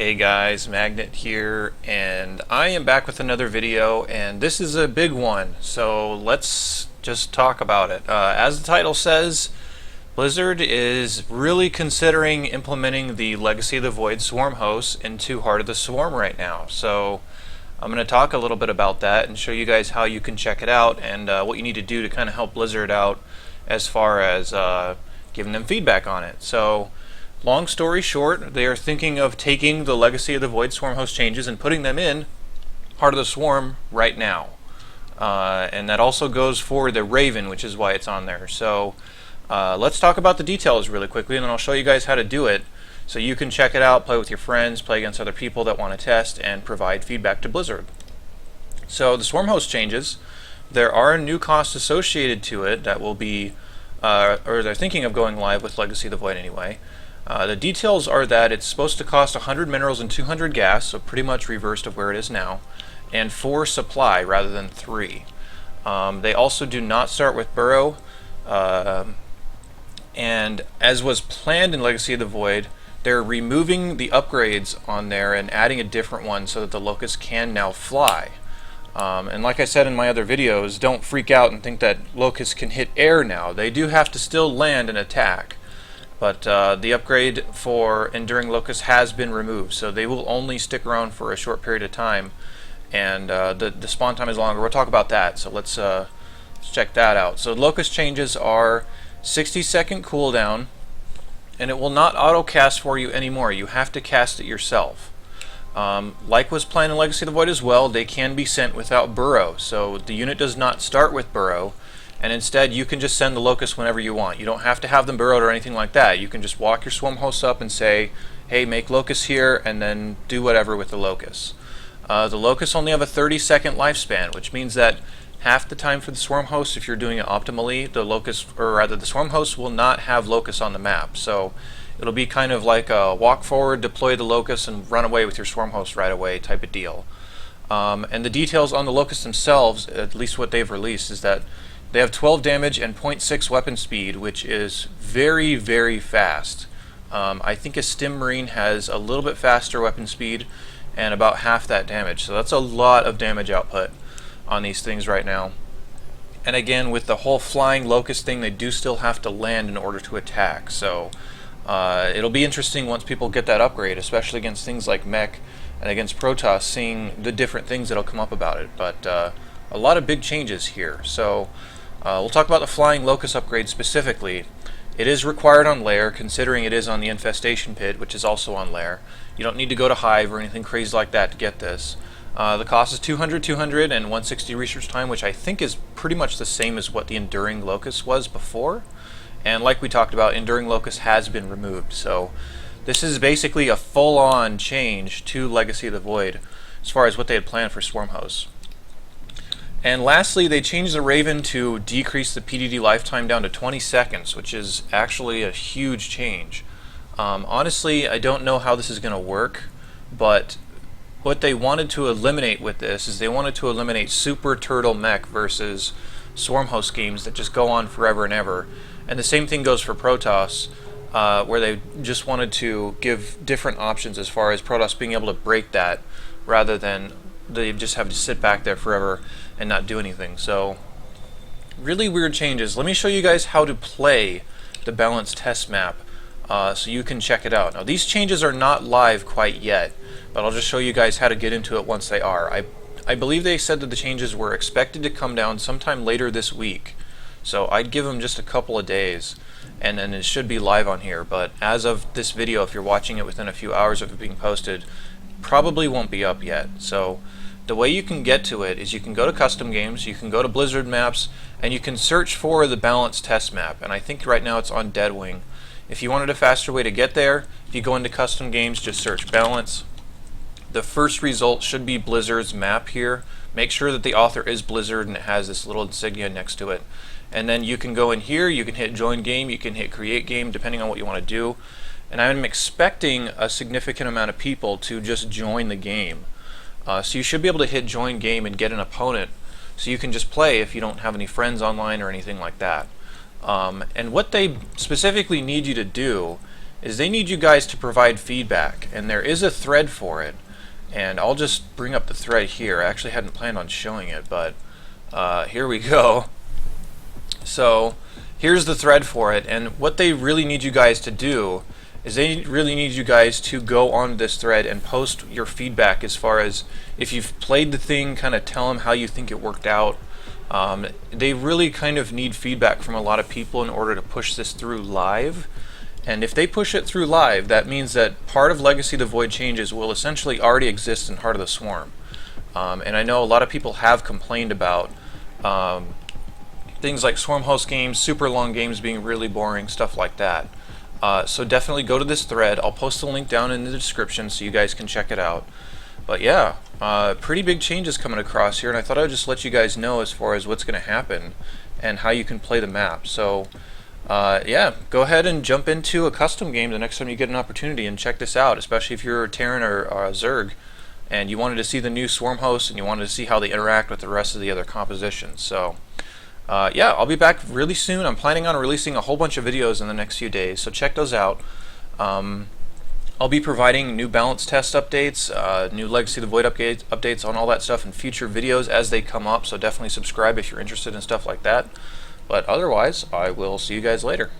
Hey guys, Magnet here, and I am back with another video, and this is a big one, so let's just talk about it. As the title says, Blizzard is really considering implementing the Legacy of the Void Swarm host into Heart of the Swarm right now. So I'm going to talk a little bit about that and show you guys how you can check it out and what you need to do to kind of help Blizzard out as far as giving them feedback on it. So long story short, they are thinking of taking the Legacy of the Void Swarm host changes and putting them in Heart of the Swarm right now. And that also goes for the Raven, which is why it's on there. So let's talk about the details really quickly, and then I'll show you guys how to do it so you can check it out, play with your friends, play against other people that want to test, and provide feedback to Blizzard. So the Swarm host changes. There are new costs associated to it that will be, or they're thinking of going live with Legacy of the Void anyway. The details are that it's supposed to cost 100 minerals and 200 gas, so pretty much reversed of where it is now, and 4 supply rather than 3. They also do not start with burrow, and as was planned in Legacy of the Void, they're removing the upgrades on there and adding a different one so that the locust can now fly. And like I said in my other videos, don't freak out and think that locusts can hit air now. They do have to still land and attack. But the upgrade for Enduring Locust has been removed, so they will only stick around for a short period of time, and the spawn time is longer. We'll talk about that, so let's check that out. So Locust changes are 60-second cooldown, and it will not auto-cast for you anymore. You have to cast it yourself. Like was planned in Legacy of the Void as well, they can be sent without burrow, so the unit does not start with burrow. And instead, you can just send the locusts whenever you want. You don't have to have them burrowed or anything like that. You can just walk your swarm hosts up and say, hey, make locusts here, and then do whatever with the locusts. The locusts only have a 30-second lifespan, which means that half the time for the swarm host, if you're doing it optimally, the locust, or rather the swarm host will not have locusts on the map. So it'll be kind of like a walk forward, deploy the locusts, and run away with your swarm host right away type of deal. And the details on the locusts themselves, at least what they've released, is that they have 12 damage and 0.6 weapon speed, which is very, very fast. I think a Stim Marine has a little bit faster weapon speed and about half that damage. So that's a lot of damage output on these things right now. And again, with the whole flying locust thing, they do still have to land in order to attack. So it'll be interesting once people get that upgrade, especially against things like Mech and against Protoss, seeing the different things that'll come up about it. But a lot of big changes here. So we'll talk about the Flying Locust upgrade specifically. It is required on Lair, considering it is on the Infestation Pit, which is also on Lair. You don't need to go to Hive or anything crazy like that to get this. The cost is 200, 200, and 160 research time, which I think is pretty much the same as what the Enduring Locust was before. And like we talked about, Enduring Locust has been removed. So this is basically a full-on change to Legacy of the Void as far as what they had planned for Swarm hosts. And lastly, they changed the Raven to decrease the PDD lifetime down to 20 seconds, which is actually a huge change. Honestly, I don't know how this is going to work, but what they wanted to eliminate with this is they wanted to eliminate Super Turtle Mech versus Swarm host games that just go on forever and ever. And the same thing goes for Protoss, where they just wanted to give different options as far as Protoss being able to break that rather than they just have to sit back there forever and not do anything. So really weird changes. Let me show you guys how to play the balanced test map so you can check it out. Now these changes are not live quite yet, but I'll just show you guys how to get into it once they are. I believe they said that the changes were expected to come down sometime later this week, so I'd give them just a couple of days and then it should be live on here. But as of this video, if you're watching it within a few hours of it being posted, probably won't be up yet. So the way you can get to it is you can go to custom games, you can go to Blizzard maps, and you can search for the balanced test map, and I think right now it's on Deadwing. If you wanted a faster way to get there, if you go into custom games, just search balance. The first result should be Blizzard's map here. Make sure that the author is Blizzard and it has this little insignia next to it. And then you can go in here, you can hit join game, you can hit create game, depending on what you want to do. And I'm expecting a significant amount of people to just join the game. So you should be able to hit join game and get an opponent so you can just play if you don't have any friends online or anything like that. And what they specifically need you to do is they need you guys to provide feedback, and there is a thread for it. And I'll just bring up the thread here. I actually hadn't planned on showing it, but here we go. So here's the thread for it, and what they really need you guys to do is they really need you guys to go on this thread and post your feedback as far as if you've played the thing, kind of tell them how you think it worked out. They really kind of need feedback from a lot of people in order to push this through live. And if they push it through live, that means that part of Legacy of the Void changes will essentially already exist in Heart of the Swarm. And I know a lot of people have complained about things like Swarm host games, super long games being really boring, stuff like that. So definitely go to this thread. I'll post the link down in the description so you guys can check it out. But yeah, pretty big changes coming across here, and I thought I'd just let you guys know as far as what's going to happen and how you can play the map. So yeah, go ahead and jump into a custom game the next time you get an opportunity and check this out, especially if you're a Terran or a Zerg and you wanted to see the new Swarm hosts and you wanted to see how they interact with the rest of the other compositions. So yeah, I'll be back really soon. I'm planning on releasing a whole bunch of videos in the next few days, so check those out. I'll be providing new balance test updates, new Legacy of the Void updates on all that stuff in future videos as they come up, so definitely subscribe if you're interested in stuff like that. But otherwise, I will see you guys later.